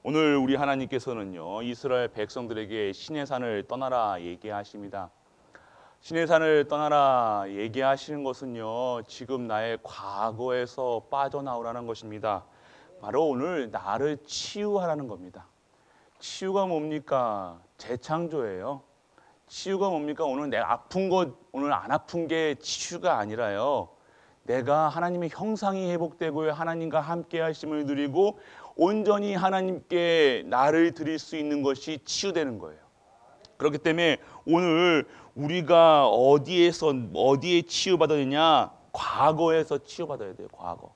오늘 우리 하나님께서는요, 이스라엘 백성들에게 시내산을 떠나라 얘기하십니다. 시내산을 떠나라 얘기하시는 것은요, 지금 나의 과거에서 빠져나오라는 것입니다. 바로 오늘 나를 치유하라는 겁니다. 치유가 뭡니까? 재창조예요. 치유가 뭡니까? 오늘 내가 아픈 것, 오늘 안 아픈 게 치유가 아니라요, 내가 하나님의 형상이 회복되고 하나님과 함께 하심을 누리고 온전히 하나님께 나를 드릴 수 있는 것이 치유되는 거예요. 그렇기 때문에 오늘 우리가 어디에 치유받았느냐? 과거에서 치유받아야 돼요. 과거.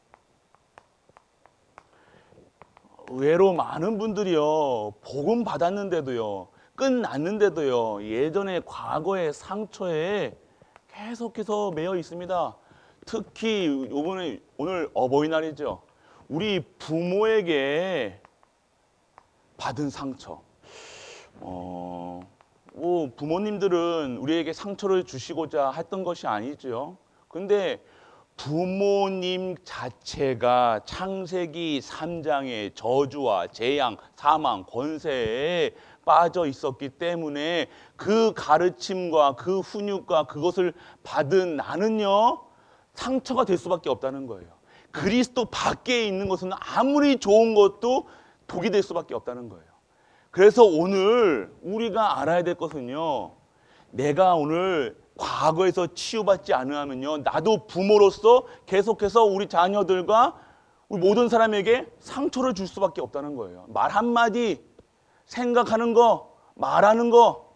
의외로 많은 분들이요, 복음 받았는데도요, 끝났는데도요, 예전에 과거의 상처에 계속해서 매여 있습니다. 특히 오늘 어버이날이죠. 우리 부모에게 받은 상처. 부모님들은 우리에게 상처를 주시고자 했던 것이 아니죠. 근데 부모님 자체가 창세기 3장의 저주와 재앙, 사망, 권세에 빠져 있었기 때문에 그 가르침과 그 훈육과 그것을 받은 나는요, 상처가 될 수밖에 없다는 거예요. 그리스도 밖에 있는 것은 아무리 좋은 것도 독이 될 수밖에 없다는 거예요. 그래서 오늘 우리가 알아야 될 것은요, 내가 오늘 과거에서 치유받지 않으면요, 나도 부모로서 계속해서 우리 자녀들과 우리 모든 사람에게 상처를 줄 수밖에 없다는 거예요. 말 한마디, 생각하는 거, 말하는 거.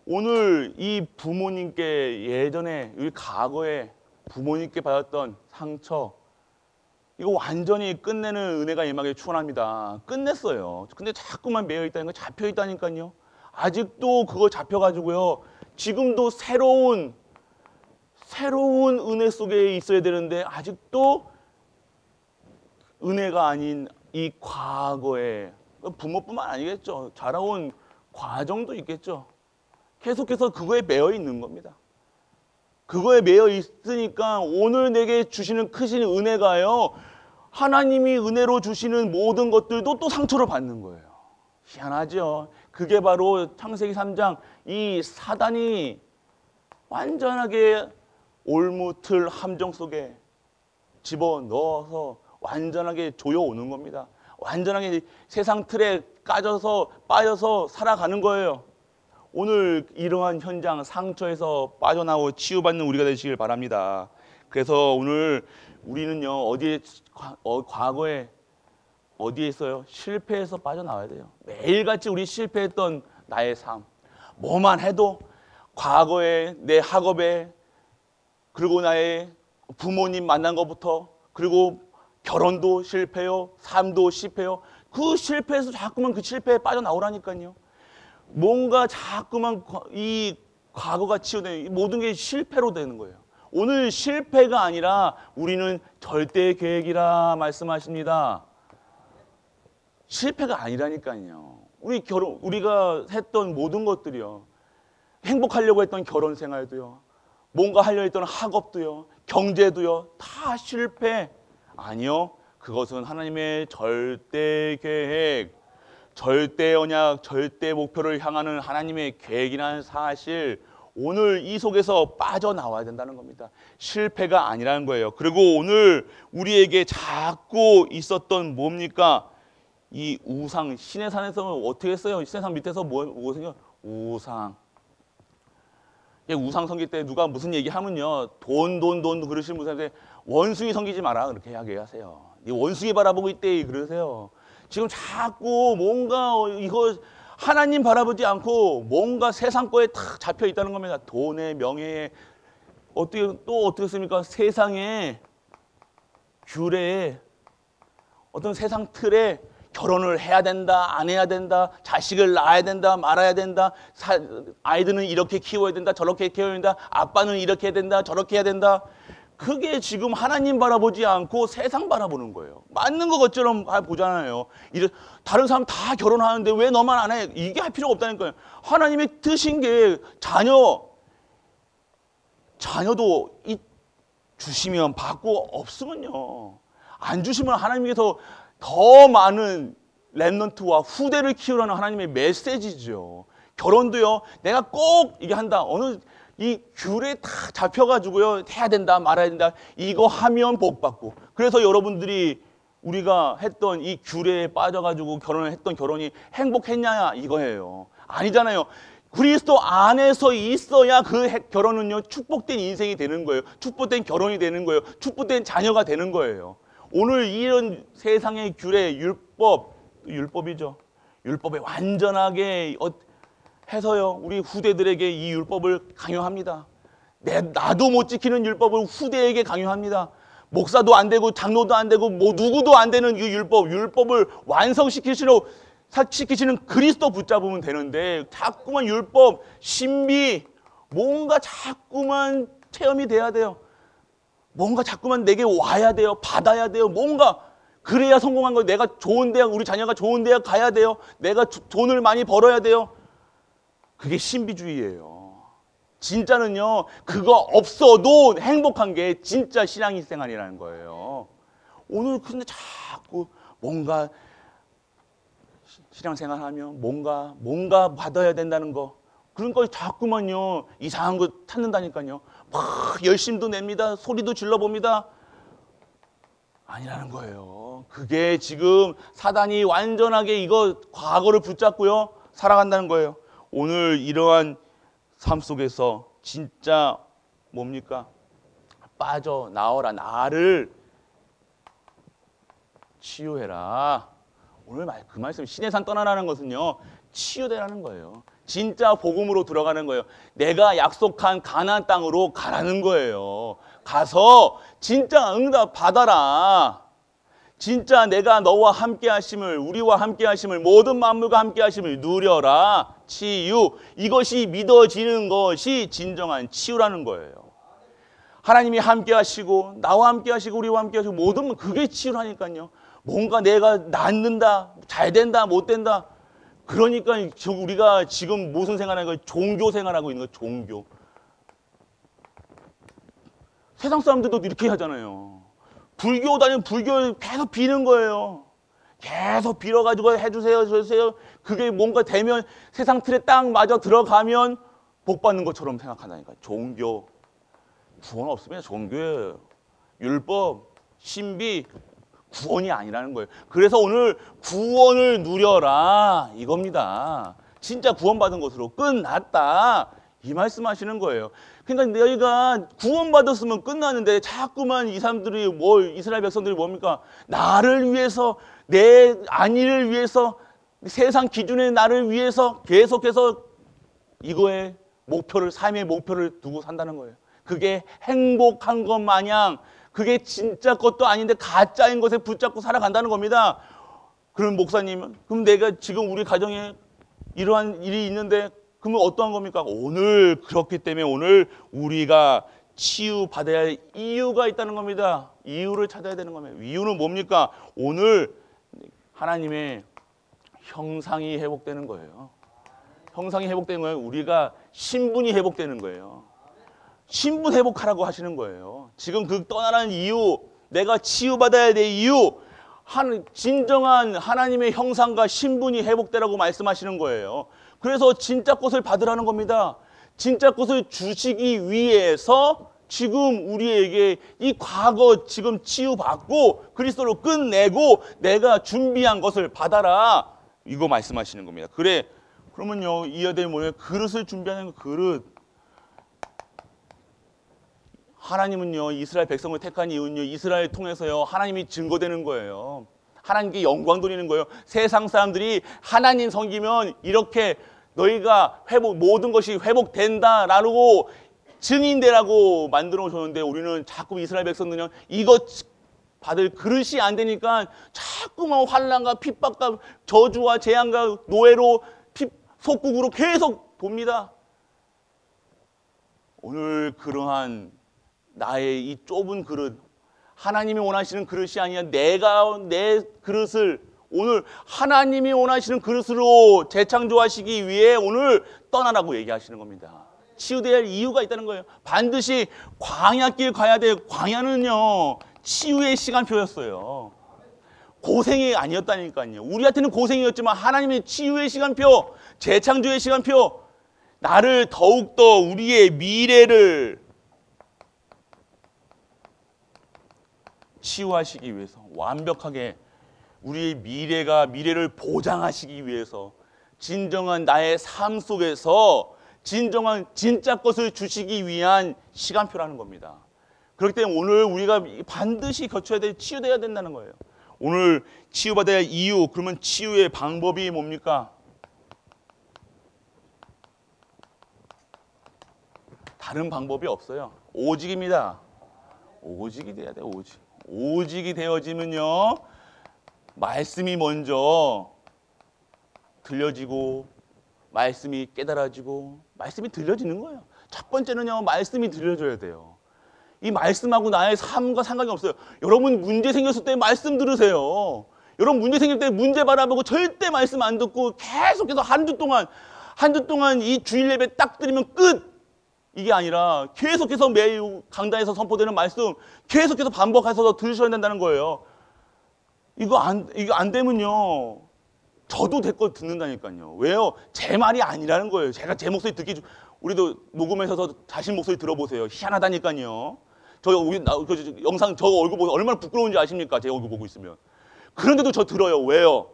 오늘 이 부모님께 예전에 우리 과거에 부모님께 받았던 상처, 이거 완전히 끝내는 은혜가 임하길 축원합니다. 끝냈어요. 근데 자꾸만 매여 있다는 거, 잡혀 있다니까요. 아직도 그거 잡혀가지고요, 지금도 새로운 은혜 속에 있어야 되는데 아직도 은혜가 아닌 이 과거에, 부모뿐만 아니겠죠. 자라온 과정도 있겠죠. 계속해서 그거에 매여 있는 겁니다. 그거에 매여 있으니까 오늘 내게 주시는 크신 은혜가요, 하나님이 은혜로 주시는 모든 것들도 또 상처를 받는 거예요. 희한하죠. 그게 바로 창세기 3장 이 사단이 완전하게 올무틀 함정 속에 집어넣어서 완전하게 조여오는 겁니다. 완전하게 세상 틀에 빠져서 살아가는 거예요. 오늘 이러한 현장, 상처에서 빠져나오고 치유받는 우리가 되시길 바랍니다. 그래서 오늘 우리는요, 과거에 어디에 있어요? 실패해서 빠져나와야 돼요. 매일같이 우리 실패했던 나의 삶, 뭐만 해도 과거에 내 학업에, 그리고 나의 부모님 만난 것부터, 그리고 결혼도 실패요, 삶도 실패요. 그 실패에서 자꾸만 그 실패에 빠져나오라니까요. 뭔가 자꾸만 이 과거가 치유되는, 모든 게 실패로 되는 거예요. 오늘 실패가 아니라 우리는 절대 계획이라 말씀하십니다. 실패가 아니라니까요. 우리가 했던 모든 것들이요, 행복하려고 했던 결혼 생활도요, 뭔가 하려고 했던 학업도요, 경제도요, 다 실패. 아니요, 그것은 하나님의 절대 계획, 절대 언약, 절대 목표를 향하는 하나님의 계획이라는 사실, 오늘 이 속에서 빠져나와야 된다는 겁니다. 실패가 아니라는 거예요. 그리고 오늘 우리에게 자꾸 있었던 뭡니까? 이 우상, 시내산에서 어떻게 했어요? 시내산 밑에서 뭐 생겨? 우상. 우상 섬길 때 누가 무슨 얘기하면요, 돈 그러시는 분한테 원숭이 섬기지 마라, 그렇게 이야기하세요. 이 원숭이 바라보고 있대, 그러세요. 지금 자꾸 뭔가 이거 하나님 바라보지 않고 뭔가 세상 거에 탁 잡혀 있다는 겁니다. 돈에, 명예에. 어떻게 씁니까? 세상에, 규례에, 어떤 세상 틀에 결혼을 해야 된다, 안 해야 된다, 자식을 낳아야 된다, 말아야 된다, 아이들은 이렇게 키워야 된다, 저렇게 키워야 된다, 아빠는 이렇게 해야 된다, 저렇게 해야 된다. 그게 지금 하나님 바라보지 않고 세상 바라보는 거예요. 맞는 것처럼 보잖아요. 다른 사람 다 결혼하는데 왜 너만 안 해? 이게 할 필요가 없다니까요. 하나님의 뜻인 게 자녀도 주시면 받고, 없으면요, 안 주시면 하나님께서 더 많은 렘넌트와 후대를 키우라는 하나님의 메시지죠. 결혼도요, 내가 꼭 이게 한다. 어느 이 귤에 다 잡혀가지고요, 해야 된다, 말아야 된다. 이거 하면 복 받고. 그래서 여러분들이 우리가 했던 이 귤에 빠져가지고 결혼을 했던 결혼이 행복했냐 이거예요. 아니잖아요. 그리스도 안에서 있어야 그 결혼은요, 축복된 인생이 되는 거예요. 축복된 결혼이 되는 거예요. 축복된 자녀가 되는 거예요. 오늘 이런 세상의 귤의 율법이죠. 율법에 완전하게 해서요, 우리 후대들에게 이 율법을 강요합니다. 나도 못 지키는 율법을 후대에게 강요합니다. 목사도 안 되고 장로도 안 되고 뭐 누구도 안 되는 이 율법을 완성시키시는 그리스도 붙잡으면 되는데 자꾸만 율법, 신비, 뭔가 자꾸만 체험이 돼야 돼요. 뭔가 자꾸만 내게 와야 돼요. 받아야 돼요. 뭔가 그래야 성공한 거예요. 내가 좋은 대학, 우리 자녀가 좋은 대학 가야 돼요. 내가 돈을 많이 벌어야 돼요. 그게 신비주의예요. 진짜는요, 그거 없어도 행복한 게 진짜 신앙생활이라는 거예요. 오늘 근데 자꾸 뭔가 신앙생활하면 뭔가 받아야 된다는 거, 그런 거 자꾸만요 이상한 거 찾는다니까요. 막 열심도 냅니다. 소리도 질러봅니다. 아니라는 거예요. 그게 지금 사단이 완전하게 이거 과거를 붙잡고요 살아간다는 거예요. 오늘 이러한 삶 속에서 진짜 뭡니까? 빠져나와라. 나를 치유해라. 오늘 그 말씀, 신의 산 떠나라는 것은요, 치유되라는 거예요. 진짜 복음으로 들어가는 거예요. 내가 약속한 가나안 땅으로 가라는 거예요. 가서 진짜 응답 받아라. 진짜 내가 너와 함께 하심을, 우리와 함께 하심을, 모든 만물과 함께 하심을 누려라. 치유. 이것이 믿어지는 것이 진정한 치유라는 거예요. 하나님이 함께 하시고 나와 함께 하시고 우리와 함께 하시고 모든, 그게 치유라니까요. 뭔가 내가 낫는다, 잘 된다, 못 된다. 그러니까 우리가 지금 무슨 생활하는 거예요? 종교 생활하고 있는 거예요. 종교. 세상 사람들도 이렇게 하잖아요. 불교 다니면 불교 계속 비는 거예요. 계속 빌어가지고 해주세요, 해주세요. 그게 뭔가 되면 세상 틀에 딱 맞아 들어가면 복 받는 것처럼 생각한다니까. 종교. 구원 없습니다. 종교예요. 율법, 신비, 구원이 아니라는 거예요. 그래서 오늘 구원을 누려라 이겁니다. 진짜 구원받은 것으로 끝났다 이 말씀하시는 거예요. 그러니까 너희가 구원받았으면 끝나는데 자꾸만 이 사람들이 이스라엘 백성들이 뭡니까? 나를 위해서, 내 안위를 위해서, 세상 기준의 나를 위해서 계속해서 이거에 목표를, 삶의 목표를 두고 산다는 거예요. 그게 행복한 것 마냥, 그게 진짜 것도 아닌데 가짜인 것에 붙잡고 살아간다는 겁니다. 그럼 목사님은, 그럼 내가 지금 우리 가정에 이러한 일이 있는데 그러면 어떠한 겁니까? 오늘 그렇기 때문에 오늘 우리가 치유받아야 할 이유가 있다는 겁니다. 이유를 찾아야 되는 겁니다. 이유는 뭡니까? 오늘 하나님의 형상이 회복되는 거예요. 형상이 회복되는 거예요. 우리가 신분이 회복되는 거예요. 신분 회복하라고 하시는 거예요. 지금 그 떠나라는 이유, 내가 치유받아야 될 이유, 진정한 하나님의 형상과 신분이 회복되라고 말씀하시는 거예요. 그래서 진짜 것을 받으라는 겁니다. 진짜 것을 주시기 위해서 지금 우리에게 이 과거 지금 치유받고 그리스도로 끝내고 내가 준비한 것을 받아라. 이거 말씀하시는 겁니다. 그러면요, 이어야 될 뭐예요? 그릇을 준비하는 거, 그릇. 하나님은요, 이스라엘 백성을 택한 이유는요, 이스라엘 통해서요, 하나님이 증거되는 거예요. 하나님께 영광 돌리는 거예요. 세상 사람들이 하나님 섬기면 이렇게 너희가 모든 것이 회복된다라고 증인되라고 만들어 줬는데 우리는 자꾸 이스라엘 백성들은 이것 받을 그릇이 안 되니까 자꾸만 환난과 핍박과 저주와 재앙과 노예로 속국으로 계속 봅니다. 오늘 그러한 나의 이 좁은 그릇, 하나님이 원하시는 그릇이 아니라 내가 내 그릇을 오늘 하나님이 원하시는 그릇으로 재창조하시기 위해 오늘 떠나라고 얘기하시는 겁니다. 치유돼야 할 이유가 있다는 거예요. 반드시 광야길 가야 돼요. 광야는요, 치유의 시간표였어요. 고생이 아니었다니까요. 우리한테는 고생이었지만 하나님의 치유의 시간표, 재창조의 시간표, 나를 더욱더 우리의 미래를 치유하시기 위해서, 완벽하게 우리의 미래를 보장하시기 위해서 진정한 나의 삶 속에서 진정한 진짜 것을 주시기 위한 시간표라는 겁니다. 그렇기 때문에 오늘 우리가 반드시 거쳐야 될, 치유돼야 된다는 거예요. 오늘 치유받아야 할 이유, 그러면 치유의 방법이 뭡니까? 다른 방법이 없어요. 오직입니다. 오직이 돼야 돼요. 오직이 되어지면요, 말씀이 먼저 들려지고, 말씀이 깨달아지고, 말씀이 들려지는 거예요. 첫 번째는요, 말씀이 들려줘야 돼요. 이 말씀하고 나의 삶과 상관이 없어요. 여러분 문제 생겼을 때 말씀 들으세요. 여러분 문제 생길 때 문제 바라보고 절대 말씀 안 듣고 계속해서 한 주 동안 이 주일 예배 딱 드리면 끝! 이게 아니라 계속해서 매일 강단에서 선포되는 말씀 계속해서 반복해서 들으셔야 된다는 거예요. 이거 안 되면요, 저도 대거 듣는다니까요. 왜요? 제 말이 아니라는 거예요. 제가 제 목소리 우리도 녹음해서 자신 목소리 들어보세요. 희한하다니까요. 영상 저 얼굴 보고 얼마나 부끄러운지 아십니까? 제 얼굴 보고 있으면. 그런데도 저 들어요. 왜요?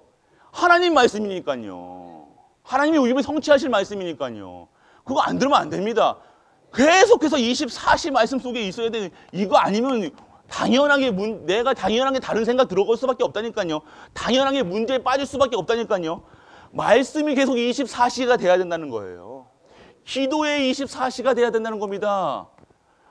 하나님 말씀이니까요. 하나님이 우리 입에 성취하실 말씀이니까요. 그거 안 들으면 안 됩니다. 계속해서 24시 말씀 속에 있어야 되는, 이거 아니면 내가 당연하게 다른 생각 들어갈 수밖에 없다니까요. 당연하게 문제에 빠질 수밖에 없다니까요. 말씀이 계속 24시가 돼야 된다는 거예요. 기도의 24시가 돼야 된다는 겁니다.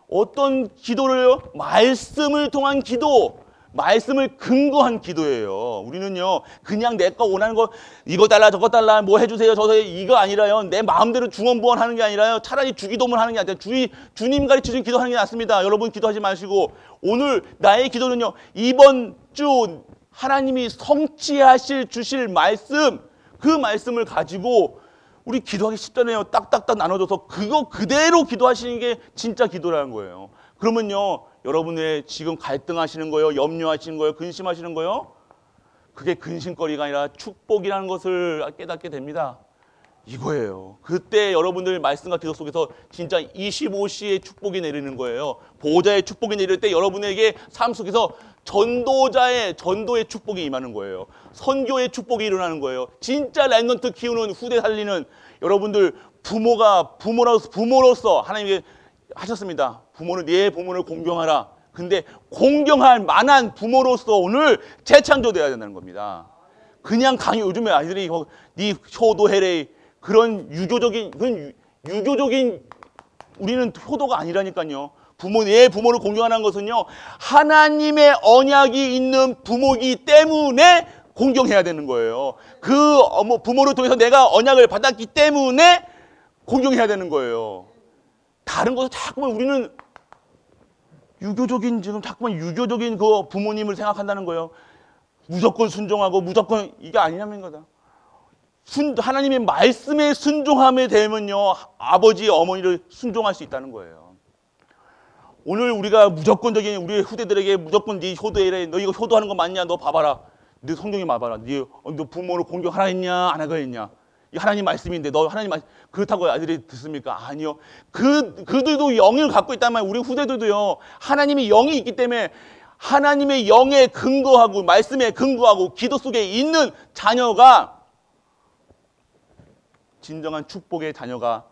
어떤 기도를요? 말씀을 통한 기도, 말씀을 근거한 기도예요. 우리는요, 그냥 내가 원하는 거, 이거 달라 저거 달라 뭐 해주세요 저거 이거 아니라요, 내 마음대로 중언부언하는 게 아니라요, 차라리 주기도문 하는 게 아니라 주님 가르쳐준 기도하는 게 낫습니다. 여러분 기도하지 마시고, 오늘 나의 기도는요, 이번 주 하나님이 성취하실 주실 말씀, 그 말씀을 가지고 우리 기도하기 쉽잖아요. 딱딱딱 나눠줘서 그거 그대로 기도하시는 게 진짜 기도라는 거예요. 그러면요, 여러분의 지금 갈등하시는 거요, 염려하시는 거요, 근심하시는 거요, 그게 근심거리가 아니라 축복이라는 것을 깨닫게 됩니다. 이거예요. 그때 여러분들 말씀과 기도 속에서 진짜 25시의 축복이 내리는 거예요. 보호자의 축복이 내릴 때 여러분에게 삶 속에서 전도의 축복이 임하는 거예요. 선교의 축복이 일어나는 거예요. 진짜 랩넌트 키우는, 후대 살리는 여러분들, 부모로서 하나님께 하셨습니다. 내 부모를 공경하라. 근데 공경할 만한 부모로서 오늘 재창조돼야 된다는 겁니다. 그냥 요즘에 아이들이 네 효도해래, 그런 유교적인 우리는 효도가 아니라니까요. 내 부모를 공경하는 것은요, 하나님의 언약이 있는 부모이기 때문에 공경해야 되는 거예요. 그 부모를 통해서 내가 언약을 받았기 때문에 공경해야 되는 거예요. 다른 것을 자꾸만 우리는 자꾸만 유교적인 그 부모님을 생각한다는 거예요. 무조건 순종하고 무조건, 이게 아니라는 거다. 하나님의 말씀에 순종함에 되면요, 아버지, 어머니를 순종할 수 있다는 거예요. 오늘 우리가 무조건적인, 우리 후대들에게 무조건 네 효도해라, 너 이거 효도하는 거 맞냐, 너 봐봐라, 너 성경에 봐봐라, 너 부모를 공경하라 했냐 안 하라 했냐, 이 하나님 말씀인데 너 하나님 말씀 그렇다고 아이들이 듣습니까? 아니요. 그들도 영을 갖고 있다면 우리 후대들도요, 하나님의 영이 있기 때문에 하나님의 영에 근거하고 말씀에 근거하고 기도 속에 있는 자녀가, 진정한 축복의 자녀가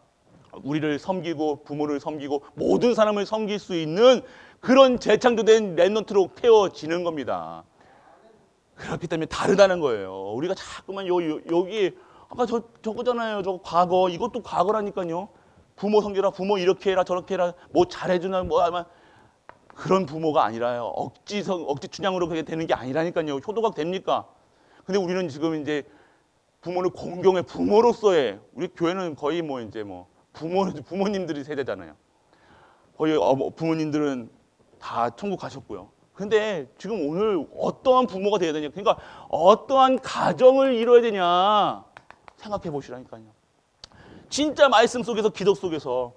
우리를 섬기고 부모를 섬기고 모든 사람을 섬길 수 있는 그런 재창조된 랩넌트로 태워지는 겁니다. 그렇기 때문에 다르다는 거예요. 우리가 자꾸만 여기 아까 저거잖아요. 저거 과거, 이것도 과거라니까요. 부모 섬겨라, 부모 이렇게 해라 저렇게 해라, 뭐 잘해주나 뭐 하면, 그런 부모가 아니라요. 억지 춘향으로 그게 되는 게 아니라니까요. 효도가 됩니까? 근데 우리는 지금 이제 부모를 공경해, 부모로서의, 우리 교회는 거의 부모님들이 세대잖아요. 거의 부모님들은 다 천국 가셨고요. 근데 지금 오늘 어떠한 부모가 되어야 되냐, 그러니까 어떠한 가정을 이뤄야 되냐 생각해 보시라니까요. 진짜 말씀 속에서, 기도 속에서,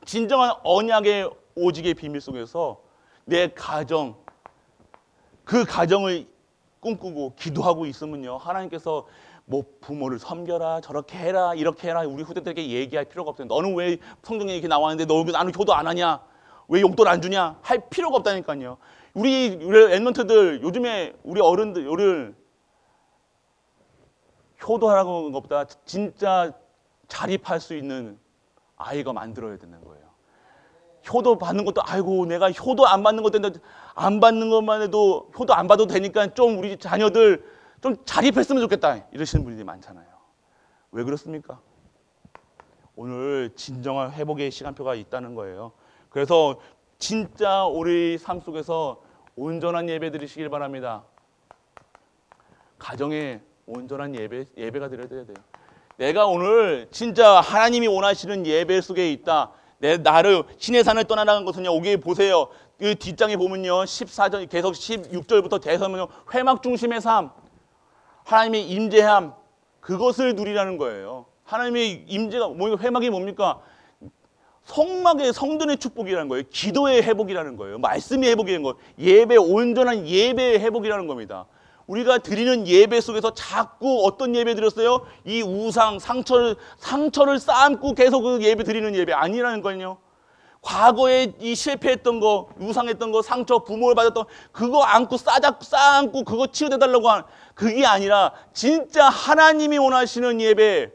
진정한 언약의 오직의 비밀 속에서 내 가정, 그 가정을 꿈꾸고 기도하고 있으면요, 하나님께서 뭐 부모를 섬겨라, 저렇게 해라, 이렇게 해라, 우리 후대들에게 얘기할 필요가 없어요. 너는 왜 성경에 이렇게 나왔는데 나는 효도 안 하냐? 왜 용돈 안 주냐? 할 필요가 없다니까요. 우리 랩런트들 요즘에 우리 어른들 효도하라고 하는 것보다 진짜 자립할 수 있는 아이가 만들어야 되는 거예요. 효도 받는 것도 아이고 내가 효도 안 받는 것도 안 받는 것만 해도 효도 안 받아도 되니까 좀 우리 자녀들 좀 자립했으면 좋겠다 이러시는 분들이 많잖아요. 왜 그렇습니까? 오늘 진정한 회복의 시간표가 있다는 거예요. 그래서 진짜 우리 삶 속에서 온전한 예배 드리시길 바랍니다. 가정에 온전한 예배가 드려야 돼요. 내가 오늘 진짜 하나님이 원하시는 예배 속에 있다. 나를 신의 산을 떠나라는 것은요. 여기 보세요. 그 뒷장에 보면요. 14절 계속 16절부터 대서면요. 회막 중심의 삶. 하나님의 임재함. 그것을 누리라는 거예요. 하나님의 임재가 회막이 뭡니까? 성막의 성전의 축복이라는 거예요. 기도의 회복이라는 거예요. 말씀의 회복이라는 거예요. 예배, 온전한 예배의 회복이라는 겁니다. 우리가 드리는 예배 속에서 자꾸 어떤 예배 드렸어요? 이 우상, 상처를 쌓고 계속 그 예배 드리는 예배 아니라는 거예요. 과거에 이 실패했던 거, 우상했던 거, 상처, 부모를 받았던 그거 안고 쌓고 그거 치유돼달라고 하는 그게 아니라 진짜 하나님이 원하시는 예배,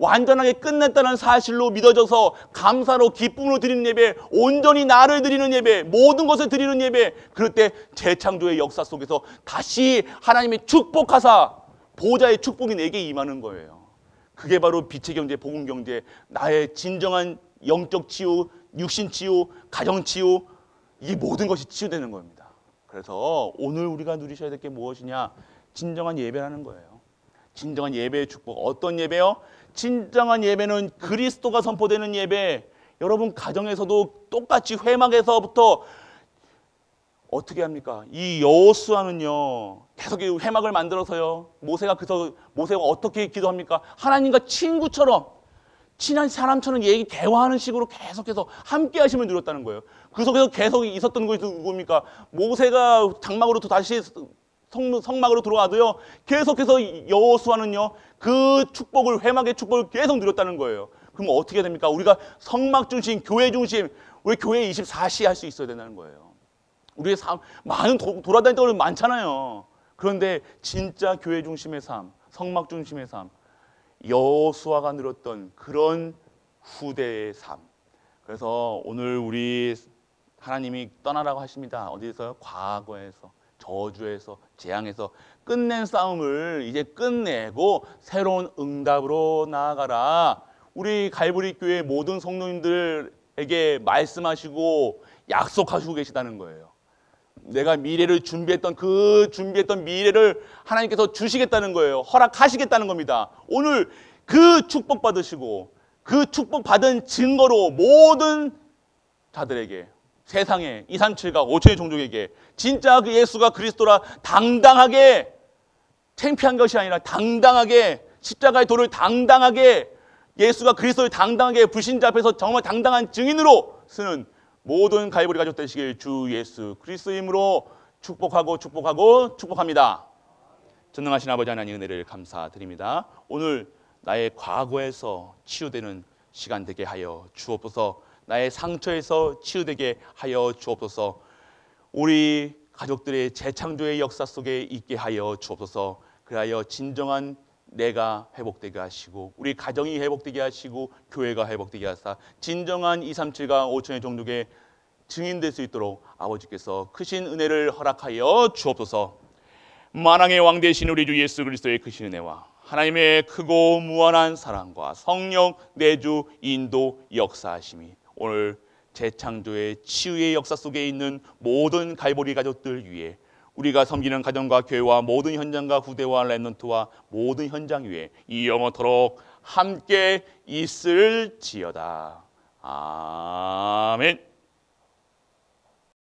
완전하게 끝냈다는 사실로 믿어져서 감사로 기쁨으로 드리는 예배, 온전히 나를 드리는 예배, 모든 것을 드리는 예배. 그럴 때 재창조의 역사 속에서 다시 하나님의 축복하사 보좌의 축복이 내게 임하는 거예요. 그게 바로 빛의 경제, 복음 경제, 나의 진정한 영적 치유, 육신 치유, 가정 치유, 이 모든 것이 치유되는 겁니다. 그래서 오늘 우리가 누리셔야 될 게 무엇이냐? 진정한 예배라는 거예요. 진정한 예배의 축복. 어떤 예배요? 진정한 예배는 그리스도가 선포되는 예배. 여러분 가정에서도 똑같이 회막에서부터 어떻게 합니까? 이 여호수아는요 계속 회막을 만들어서요. 모세가 어떻게 기도합니까? 하나님과 친구처럼 친한 사람처럼 대화하는 식으로 계속해서 함께 하심을 누렸다는 거예요. 그 속에서 계속 있었던 것이 누굽니까? 모세가 장막으로 다시 성막으로 들어와도요 계속해서 여호수아는요 그 축복을, 회막의 축복을 계속 누렸다는 거예요. 그럼 어떻게 됩니까? 우리가 성막 중심, 교회 중심, 우리 교회 24시 할 수 있어야 된다는 거예요. 우리의 삶, 많은 돌아다닐 때가 많잖아요. 그런데 진짜 교회 중심의 삶, 성막 중심의 삶, 여호수아가 누렸던 그런 후대의 삶. 그래서 오늘 우리 하나님이 떠나라고 하십니다. 어디서? 과거에서, 저주에서, 재앙에서 끝낸 싸움을 이제 끝내고 새로운 응답으로 나아가라. 우리 갈보리 교회 모든 성도님들에게 말씀하시고 약속하시고 계시다는 거예요. 내가 미래를 준비했던 미래를 하나님께서 주시겠다는 거예요. 허락하시겠다는 겁니다. 오늘 그 축복 받으시고 그 축복 받은 증거로 모든 자들에게, 세상에 237가 5천의 종족에게 진짜 그 예수가 그리스도라 당당하게, 창피한 것이 아니라 당당하게, 십자가의 도를 당당하게, 예수가 그리스도를 당당하게 불신자 앞에서 정말 당당한 증인으로 쓰는 모든 갈보리 가족 되시길 주 예수 그리스도의 이름으로 축복합니다. 전능하신 아버지 하나님 은혜를 감사드립니다. 오늘 나의 과거에서 치유되는 시간 되게 하여 주옵소서. 나의 상처에서 치유되게 하여 주옵소서. 우리 가족들의 재창조의 역사 속에 있게 하여 주옵소서. 그리하여 진정한 내가 회복되게 하시고 우리 가정이 회복되게 하시고 교회가 회복되게 하사 진정한 237과 5천의 종족의 증인될 수 있도록 아버지께서 크신 은혜를 허락하여 주옵소서. 만왕의 왕 되신 우리 주 예수 그리스도의 크신 은혜와 하나님의 크고 무한한 사랑과 성령 내주 인도 역사하심이 오늘 재창조의 치유의 역사 속에 있는 모든 갈보리 가족들 위해 우리가 섬기는 가정과 교회와 모든 현장과 후대와 랩런트와 모든 현장 위에 이 영원토록 함께 있을지어다. 아멘.